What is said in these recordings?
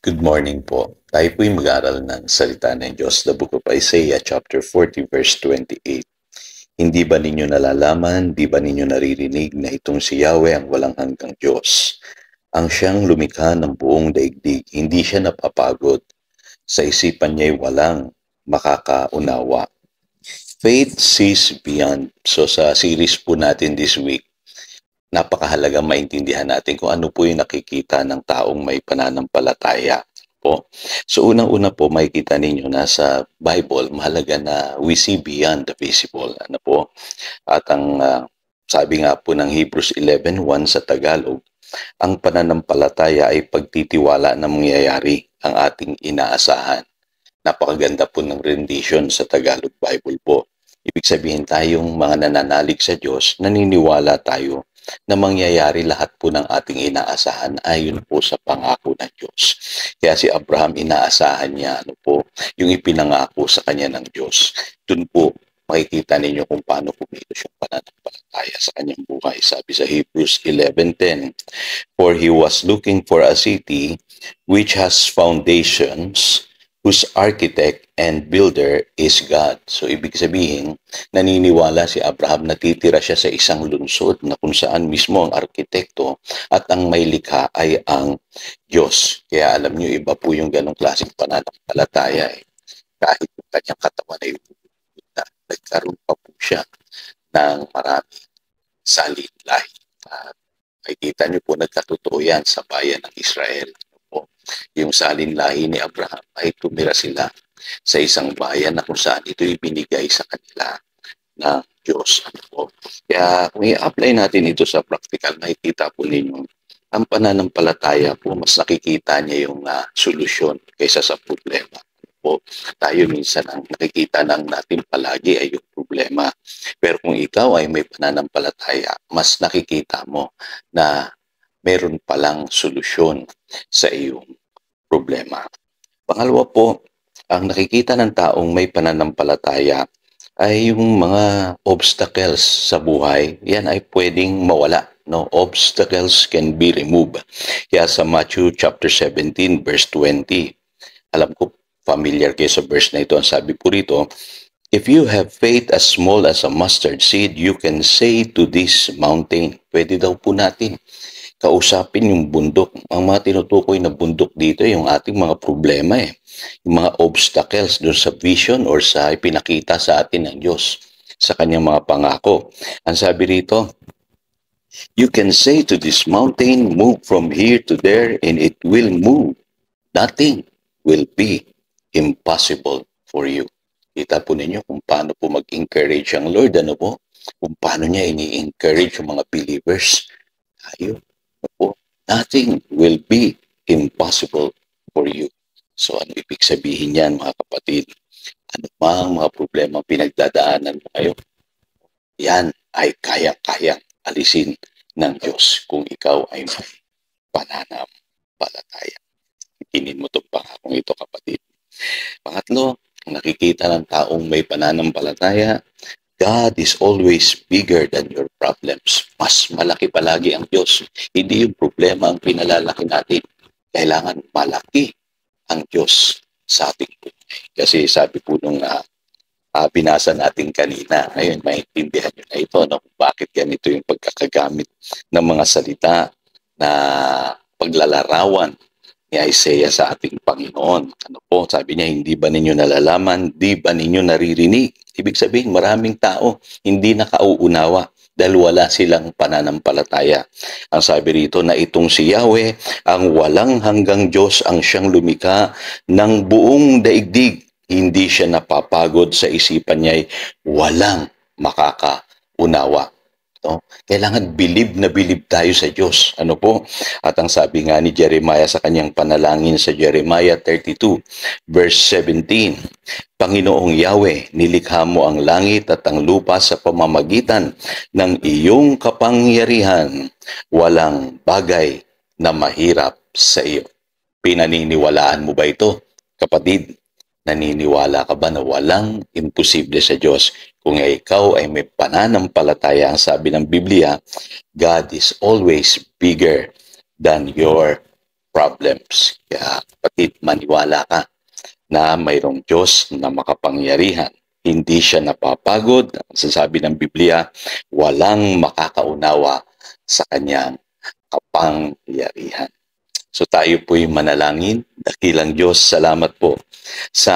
Good morning po. Tayo po'y mag-aral ng salita ng Diyos, the book of Isaiah, chapter 40, verse 28. Hindi ba ninyo nalalaman, di ba ninyo naririnig na itong si Yahweh ang walang hanggang Diyos? Ang siyang lumikha ng buong daigdig, hindi siya napapagod. Sa isipan niya'y walang makakaunawa. Faith sees beyond. So sa series po natin this week, napakahalagang maintindihan natin kung ano po yung nakikita ng taong may pananampalataya po. So unang-una po makikita ninyo na sa Bible, mahalaga na we see beyond the visible. Ano po? At ang sabi nga po ng Hebrews 11:1 sa Tagalog, ang pananampalataya ay pagtitiwala na mangyayari ang ating inaasahan. Napakaganda po ng rendition sa Tagalog Bible po. Ibig sabihin tayong mga nananalig sa Diyos, naniniwala tayo na mangyayari lahat po ng ating inaasahan ayon po sa pangako ng Diyos. Kaya si Abraham, inaasahan niya yung ipinangako sa kanya ng Diyos. Doon po makikita ninyo kung paano kumilos yung pananampalataya sa kanyang buhay. Sabi sa Hebrews 11:10, "For he was looking for a city which has foundations, whose architect and builder is God." So ibig sabihin, naniniwala si Abraham na titira siya sa isang lungsod na kung saan mismo ang arkitekto at ang may likha ay ang Diyos. Kaya alam niyo, iba po yung ganong klaseng pananampalataya. Kahit yung kanyang katawan ay na nagkaroon pa po siya ng maraming salinlahi. At makikita niyo po nagkatotoo yan sa bayan ng Israel. Yung salinlahi ni Abraham ay tumira sila sa isang bayan na kung saan ito ibinigay sa kanila ng Diyos. Kaya kung i-apply natin ito sa practical, nakikita po ninyo, ang pananampalataya po, mas nakikita niya yung solusyon kaysa sa problema. Tayo minsan ang nakikita ng natin palagi ay yung problema. Pero kung ikaw ay may pananampalataya, mas nakikita mo na meron palang solusyon sa iyong problema. Pangalawa po, ang nakikita ng taong may pananampalataya ay yung mga obstacles sa buhay, yan ay pwedeng mawala. No, obstacles can be removed. Kaya sa Matthew chapter 17 verse 20, alam ko familiar kayo sa verse na ito. Ang sabi po rito, "If you have faith as small as a mustard seed, you can say to this mountain." Pwede daw po natin kausapin yung bundok. Ang mga tinutukoy na bundok dito, yung ating mga problema yung mga obstacles doon sa vision or sa ipinakita sa atin ng Diyos sa kanyang mga pangako. Ang sabi rito, "You can say to this mountain, move from here to there, and it will move. Nothing will be impossible for you." Kita po ninyo kung paano po mag-encourage ang Lord, kung paano niya ini-encourage yung mga believers. Tayo, nothing will be impossible for you. So ano ibig sabihin yan, mga kapatid? Ano bang mga problema pinagdadaanan mo ngayon? Yan ay kaya-kayang alisin ng Diyos kung ikaw ay may pananampalataya. Itinin mo itong pangakong ito, kapatid. Pangatlo, nakikita ng taong may pananampalataya, God is always bigger than your problems. Mas malaki palagi ang Diyos. Hindi yung problema ang pinalalaki natin. Kailangan malaki ang Diyos sa ating buhay. Kasi sabi po nung binasa natin kanina, ngayon maintindihan nyo na ito, kung bakit ganito yung pagkakagamit ng mga salita na paglalarawan ni Isaiah sa ating Panginoon. Sabi niya, hindi ba ninyo nalalaman, di ba ninyo naririnig? Ibig sabihin, maraming tao hindi nakauunawa dahil wala silang pananampalataya. Ang sabi rito na itong si Yahweh, ang walang hanggang Diyos, ang siyang lumikha ng buong daigdig. Hindi siya napapagod, sa isipan niya'y walang makakaunawa. Kailangan bilib na bilib tayo sa Diyos. At ang sabi nga ni Jeremiah sa kanyang panalangin sa Jeremiah 32 verse 17, "Panginoong Yahweh, nilikha mo ang langit at ang lupa sa pamamagitan ng iyong kapangyarihan. Walang bagay na mahirap sa iyo." Pinaniniwalaan mo ba ito, kapatid? Naniniwala ka ba na walang imposible sa Diyos? Kung ikaw ay may pananampalataya, ang sabi ng Biblia, God is always bigger than your problems. Kaya kapatid, maniwala ka na mayroong Diyos na makapangyarihan. Hindi siya napapagod. Ang sasabi ng Biblia, walang makakaunawa sa kanyang kapangyarihan. So tayo po'y manalangin. Dakilang Diyos, salamat po sa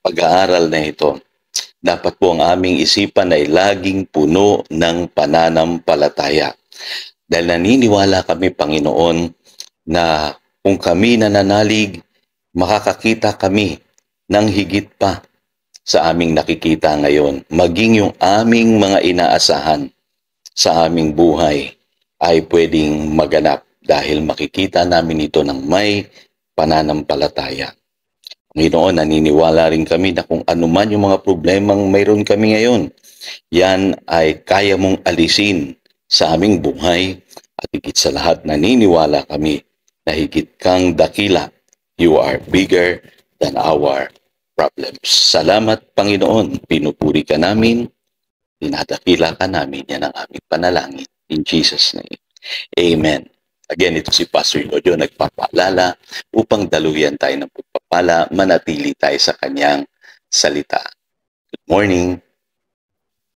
pag-aaral na ito. Dapat po ang aming isipan ay laging puno ng pananampalataya. Dahil naniniwala kami, Panginoon, na kung kami nananalig, makakakita kami ng higit pa sa aming nakikita ngayon. Maging yung aming mga inaasahan sa aming buhay ay pwedeng maganap dahil makikita namin ito ng may pananampalataya. Panginoon, naniniwala rin kami na kung ano man yung mga problemang mayroon kami ngayon, yan ay kaya mong alisin sa aming buhay at higit sa lahat naniniwala kami na higit kang dakila. You are bigger than our problems. Salamat, Panginoon. Pinupuri ka namin. Dinadakila ka namin. Yan ang aming panalangin. In Jesus' name. Amen. Again, ito si Pastor Jojo nagpapaalala upang daluyan tayo ng pagpapala, manatili tayo sa kanyang salita. Good morning.